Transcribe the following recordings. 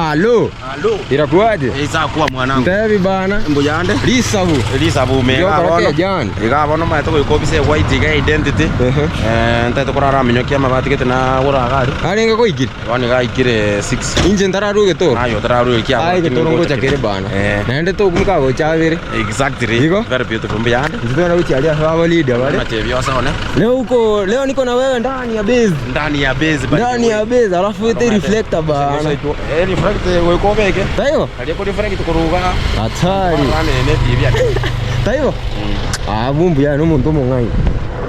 Halo. Irakuaje? Isakuwa mwanangu. Ndevi bana. Mbuyande. Lisabu mega bona. Jan. Iga bona mato ko bise white ga identity. Ntete kurara minyokia mabati gete na uragari. Ari ngo igire. Wani ga igire 6. Inje ndararu getoro. Ayo ndararu kia. Ai getoro ngo chakere bana. Nende to kumka go chavire. Exactly. Very beautiful mbuyande. Ndora uchi ali hawa leader wale. Matevyo saona. Leo niko na wewe ndani ya base. Ndani ya base alafu ite reflector bana. Reflector wewe ko beke. Tayo. Ali ko reflector kuruga. Hatari. Bana ne TV. Tayo. Bumbu ya no muntu mungai.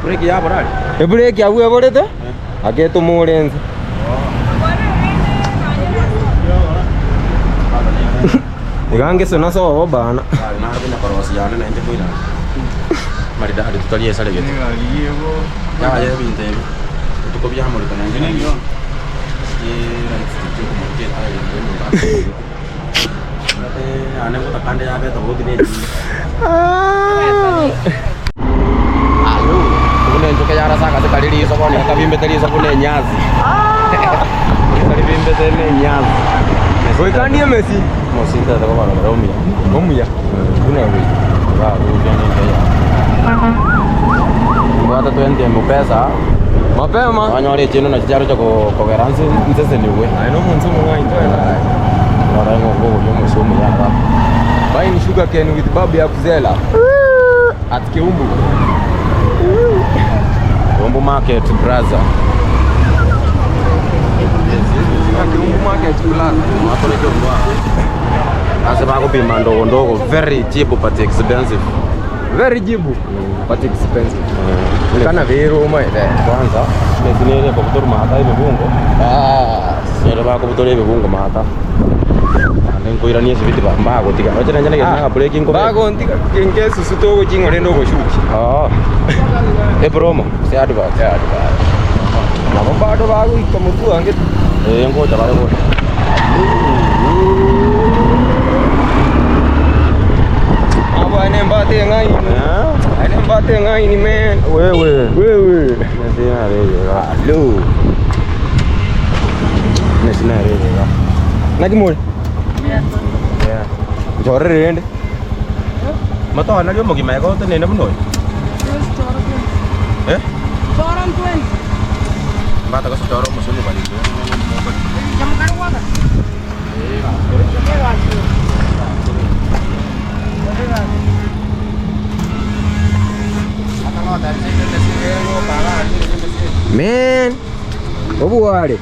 Break ya borali. Break ya uwe borete? Ageto murenze. Igange sona so bana. Na bina parosi yana na ente kuira. Marida hadi tutalie sale gete. Ya ya binte. Tuko bya hamuri kana ngene yo. Anang takande ya beto gudine. Ayo, kune njoke yara saka tekaliri sokoni akabimbe teri sokone nyazi. Akabimbe tene nyazi. Oi kandie Messi. Mosinta tako bana Romia. Romia. Kuna wewe. Wa ujane ndia. Mbata twende mupesa. Mapema. Wanyore chino na chijaro chako kogeransi nsese niwe. Aino munzu mungai toela. Nora ngo yo musumu ya. Buying sugar cane with babu ya kuzela. At Kiumbu. Kiumbu market brother. Kiumbu market kula. Makole Kiumbu. Asa bako pima ndogo very cheap but expensive. Very cheap but expensive. Kana vero mai de. Kwanza mesinere kwa kutoa mata hivi bungo. Sere bako kutoa hivi bungo mata. Nkoira niye sibiti ba mbago tika. Wacha njana ngena breaking ko. Bago ntika kenge susuto go jingo rendo go shuki. Promo. Se advert. Mama bado bago ikamutu ange. Ngo jabare go. Aba ene mbate ngai. Ene mbate ngai ni man. Wewe. Nasina rege. Halo. Nasina rege. Nakimole. Yeah. Jore rende. Mato ana lyo mogi mai ko te nene bunoi. Choron 20. Bata ko choro musuli bali. Jam kar wada. Man. Obuare.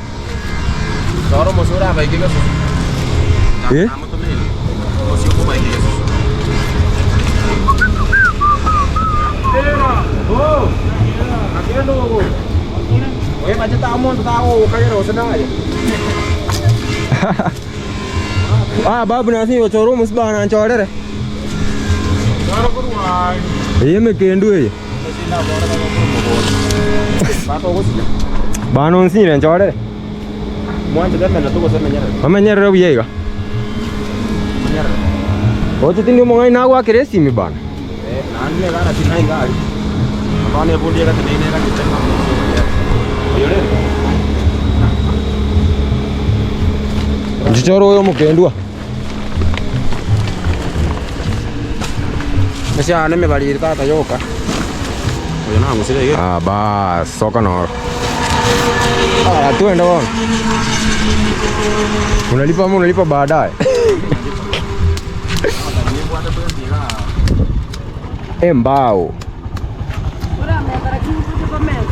Choro musura bai ke ko. Eh? Musio ko mai ke. Oh. Akendo go. Oye, baca tamu tahu kaya ro senang aja. Babu nasi choro musbana chore re. Choro kurwa. Me kendu ye. Sina bora ka ko. Bato go sina. Banon sine chore. Muan tidak mana tu ko sen menyara. Amenyere ro yega. Menyara. Oche tindio mongai na wa keresi mi bana. Nanne gara sinai gari. Kone bundia ka tene ka kitchen ka. Oyore. Jichoro yo mukendwa. Mesi ane me bali ka ta yoka. Oyo na ngusile ye. Bas soka no. Tuenda bwana. Unalipa baadaye. Embao. Ora me para aqui no papel.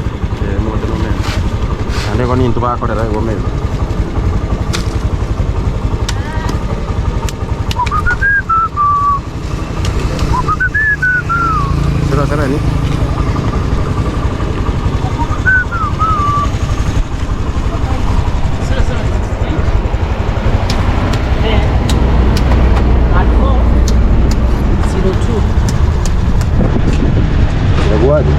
No te lo me. Ane con in tu va a correr algo me. Será ni. Aguarde.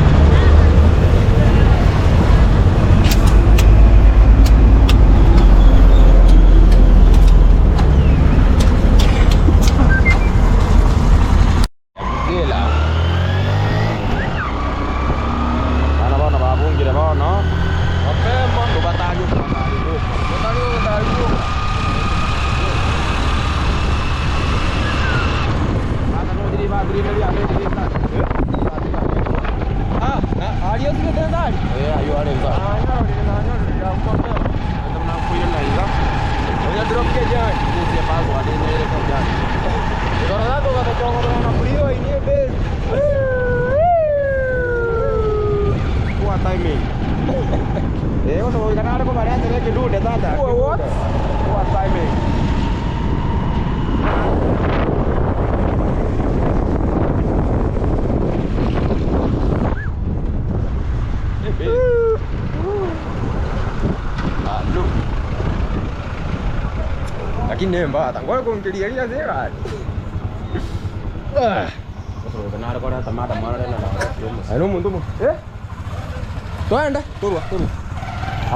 Aliyo sile tendari. Ayo alenza. Oya drop ke jani. Sisi pago adene kwa jani. Dora dako kata chongo na mlio ini base. Kwa timing. Ono kanare kwa variante yake dude tata. What? Kwa timing. Lakini nemba tangoe kumkilia zera. Kanare kwa tamata mara na. Ano muntu mu. Twende, turwa.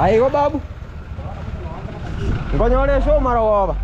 Aigo babu. Ngonyole show mara waba.